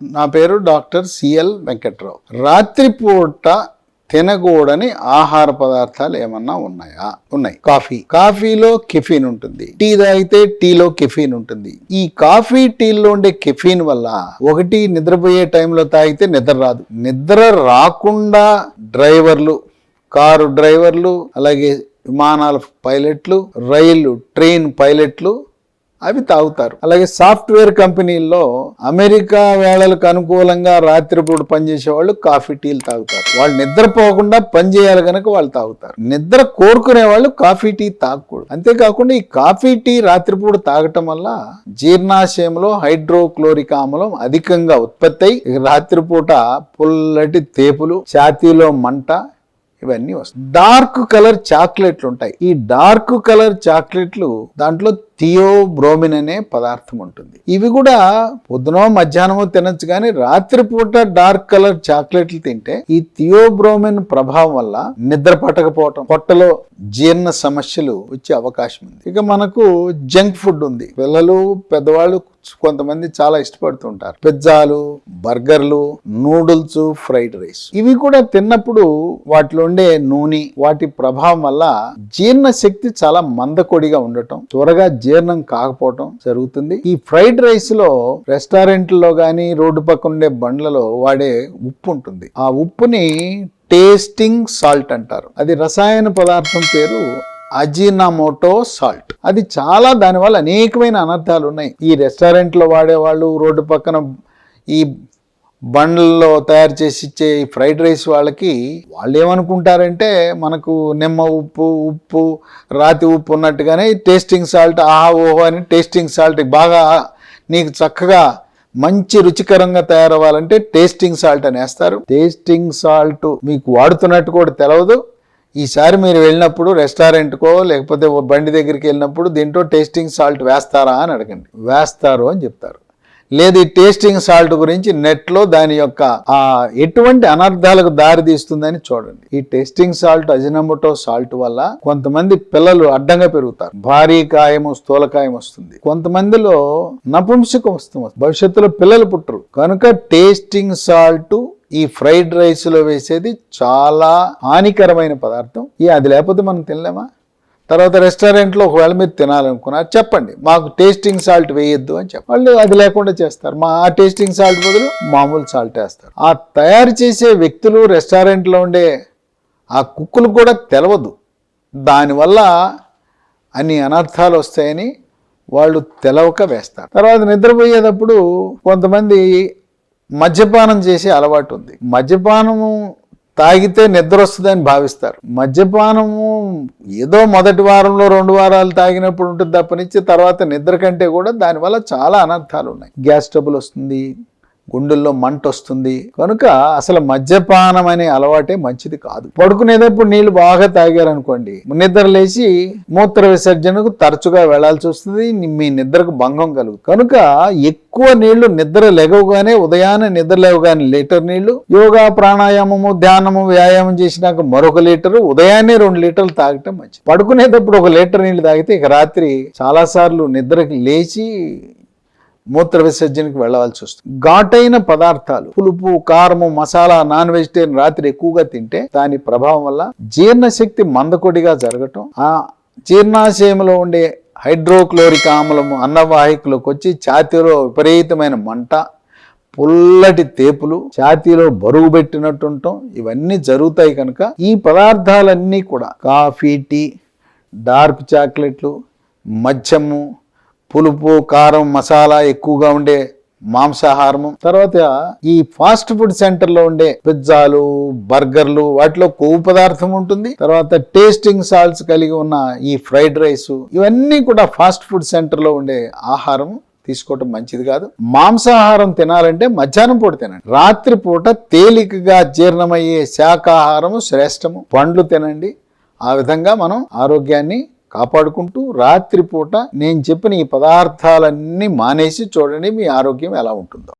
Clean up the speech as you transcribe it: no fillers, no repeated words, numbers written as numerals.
నా పేరు doctor CL Venkatrao. రాత్రిపూట తినకూడని ఆహార పదార్థాలు ఏమన్నా ఉన్నాయా? ఉన్నాయి. కాఫీలో కెఫీన్ ఉంటుంది. టీ తాగితే టీలో కెఫీన్ ఉంటుంది. ఈ కాఫీ టీలో ఉండే కెఫీన్ వల్ల ఒకటి నిద్రపోయే టైంలో తాగితే నిద్ర రాదు. నిద్ర రాకుండా డ్రైవర్లు, కారు డ్రైవర్లు, అలాగే విమానాల పైలట్లు, ట్రైన్ పైలట్లు అవి తాగుతారు. అలాగే సాఫ్ట్వేర్ కంపెనీల్లో అమెరికా వేళలకు అనుకూలంగా రాత్రిపూట పనిచేసే వాళ్ళు కాఫీ టీలు తాగుతారు. వాళ్ళు నిద్రపోకుండా పనిచేయాలి కనుక వాళ్ళు తాగుతారు. నిద్ర కోరుకునే వాళ్ళు కాఫీ టీ తాగకూడదు. అంతేకాకుండా ఈ కాఫీ టీ రాత్రిపూట తాగటం వల్ల జీర్ణాశయంలో హైడ్రోక్లోరిక్ ఆమ్లం అధికంగా ఉత్పత్తి అయి రాత్రిపూట పుల్లటి తేపులు, ఛాతీలో మంట ఇవన్నీ వస్తాయి. డార్క్ కలర్ చాక్లెట్లు ఉంటాయి. ఈ డార్క్ కలర్ చాక్లెట్లు దాంట్లో థియోబ్రోమిన్ అనే పదార్థం ఉంటుంది. ఇవి కూడా పొద్దునో మధ్యాహ్నమో తినచ్చు, కానీ రాత్రిపూట డార్క్ కలర్ చాక్లెట్లు తింటే ఈ థియోబ్రోమిన్ ప్రభావం వల్ల నిద్ర పట్టకపోవటం, పొట్టలో జీర్ణ సమస్యలు వచ్చే అవకాశం ఉంది. ఇక మనకు జంక్ ఫుడ్ ఉంది. పిల్లలు, పెద్దవాళ్ళు కొంతమంది చాలా ఇష్టపడుతుంటారు. పిజ్జాలు, బర్గర్లు, నూడిల్స్, ఫ్రైడ్ రైస్ ఇవి కూడా తిన్నప్పుడు వాటిలో ఉండే నూనె, వాటి ప్రభావం వల్ల జీర్ణ శక్తి చాలా మందకొడిగా ఉండటం, త్వరగా జీర్ణం కాకపోవటం జరుగుతుంది. ఈ ఫ్రైడ్ రైస్ లో రెస్టారెంట్లో గానీ రోడ్డు పక్కన ఉండే బండ్లలో వాడే ఉప్పు ఉంటుంది. ఆ ఉప్పుని టేస్టింగ్ సాల్ట్ అంటారు. అది రసాయన పదార్థం పేరు అజినామోటో సాల్ట్. అది చాలా, దానివల్ల అనేకమైన అనర్థాలు ఉన్నాయి. ఈ రెస్టారెంట్లో వాడేవాళ్ళు, రోడ్డు పక్కన ఈ బండ్లలో తయారు చేసి ఇచ్చే ఫ్రైడ్ రైస్ వాళ్ళకి వాళ్ళు ఏమనుకుంటారంటే మనకు నిమ్మ ఉప్పు, రాతి ఉప్పు ఉన్నట్టుగానే టేస్టింగ్ సాల్ట్, ఓహో అని టేస్టింగ్ సాల్ట్ బాగా నీకు చక్కగా మంచి రుచికరంగా తయారవ్వాలంటే టేస్టింగ్ సాల్ట్ అని వేస్తారు. టేస్టింగ్ సాల్ట్ మీకు వాడుతున్నట్టు కూడా తెలవదు. ఈసారి మీరు వెళ్ళినప్పుడు రెస్టారెంట్కో లేకపోతే బండి దగ్గరికి వెళ్ళినప్పుడు దీంట్లో టేస్టింగ్ సాల్ట్ వేస్తారా అని అడగండి. వేస్తారు అని చెప్తారు. లేదు, ఈ టేస్టింగ్ సాల్ట్ గురించి నెట్లో దాని యొక్క ఎటువంటి అనర్థాలకు దారి తీస్తుందని చూడండి. ఈ టేస్టింగ్ సాల్ట్, అజినోమోటో సాల్ట్ వల్ల కొంతమంది పిల్లలు అడ్డంగా పెరుగుతారు. భారీ కాయము, స్థూలకాయం వస్తుంది. కొంతమందిలో నపుంసకం వస్తుంది. భవిష్యత్తులో పిల్లలు పుట్టరు. కనుక టేస్టింగ్ సాల్ట్ ఈ ఫ్రైడ్ రైస్ లో వేసేది చాలా హానికరమైన పదార్థం. అది లేకపోతే మనం తినలేమా? తర్వాత రెస్టారెంట్లో ఒకవేళ మీరు తినాలనుకున్నారు, చెప్పండి మాకు టేస్టింగ్ సాల్ట్ వేయొద్దు అని చెప్పి వాళ్ళు అది లేకుండా చేస్తారు. ఆ టేస్టింగ్ సాల్ట్ బదులు మామూలు సాల్ట్ వేస్తారు. ఆ తయారు చేసే వ్యక్తులు, రెస్టారెంట్లో ఉండే ఆ కుక్కులు కూడా తెలవదు. దానివల్ల అన్ని అనర్థాలు వస్తాయని వాళ్ళు తెలవక వేస్తారు. తర్వాత నిద్రపోయేటప్పుడు కొంతమంది మద్యపానం చేసే అలవాటు ఉంది. మద్యపానము తాగితే నిద్ర వస్తుందని భావిస్తారు. మద్యపానము ఏదో మొదటి వారంలో 2 వారాలు తాగినప్పుడు ఉంటుంది తప్పనిచ్చి తర్వాత నిద్ర కంటే కూడా దానివల్ల చాలా అనర్థాలు ఉన్నాయి. గ్యాస్ ట్రబుల్ వస్తుంది, గుండెల్లో మంట వస్తుంది. కనుక అసలు మద్యపానం అనే అలవాటే మంచిది కాదు. పడుకునేటప్పుడు నీళ్లు బాగా తాగారనుకోండి, నిద్ర లేచి మూత్ర విసర్జనకు తరచుగా వెళ్లాల్సి వస్తుంది. మీ నిద్రకు భంగం కలుగుతుంది. కనుక ఎక్కువ నీళ్లు నిద్ర లేవగానే, ఉదయాన్నే నిద్ర లేవగానే లీటర్ నీళ్లు, యోగా, ప్రాణాయామము, ధ్యానము, వ్యాయామం చేసినాక మరొక లీటరు, ఉదయాన్నే 2 లీటర్లు తాగటం మంచిది. పడుకునేటప్పుడు 1 లీటర్ నీళ్లు తాగితే ఇక రాత్రి చాలా సార్లు నిద్రకి లేచి మూత్ర విసర్జనకు వెళ్ళవలసి వస్తుంది. ఘాటైన పదార్థాలు, పులుపు, కారము, మసాలా, నాన్ వెజిటేరియన్ రాత్రి ఎక్కువగా తింటే దాని ప్రభావం వల్ల జీర్ణశక్తి మందకొడిగా జరగటం, ఆ జీర్ణాశయంలో ఉండే హైడ్రోక్లోరిక్ ఆమ్లము అన్నవాహికలోకి వచ్చి ఛాతీలో విపరీతమైన మంట, పుల్లటి తేపులు, ఛాతీలో బరువు పెట్టినట్టుంటాం, ఇవన్నీ జరుగుతాయి. కనుక ఈ పదార్థాలన్నీ కూడా కాఫీ, టీ, డార్క్ చాక్లెట్లు, మద్యము, పులుపు, కారం, మసాలా ఎక్కువగా ఉండే మాంసాహారము, తర్వాత ఈ ఫాస్ట్ ఫుడ్ సెంటర్లో ఉండే పిజ్జాలు, బర్గర్లు, వాటిలో కొవ్వు పదార్థం ఉంటుంది. తర్వాత టేస్టింగ్ సాల్ట్స్ కలిగి ఉన్న ఈ ఫ్రైడ్ రైస్, ఇవన్నీ కూడా ఫాస్ట్ ఫుడ్ సెంటర్లో ఉండే ఆహారం తీసుకోవటం మంచిది కాదు. మాంసాహారం తినాలంటే మధ్యాహ్నం పూట తినండి. రాత్రి పూట తేలికగా జీర్ణమయ్యే శాకాహారము శ్రేష్టము. పండ్లు తినండి. ఆ విధంగా మనం ఆరోగ్యాన్ని కాపాడుకుంటూ రాత్రిపూట నేను చెప్పిన ఈ పదార్థాలన్నీ మానేసి చూడండి మీ ఆరోగ్యం ఎలా ఉంటుందో.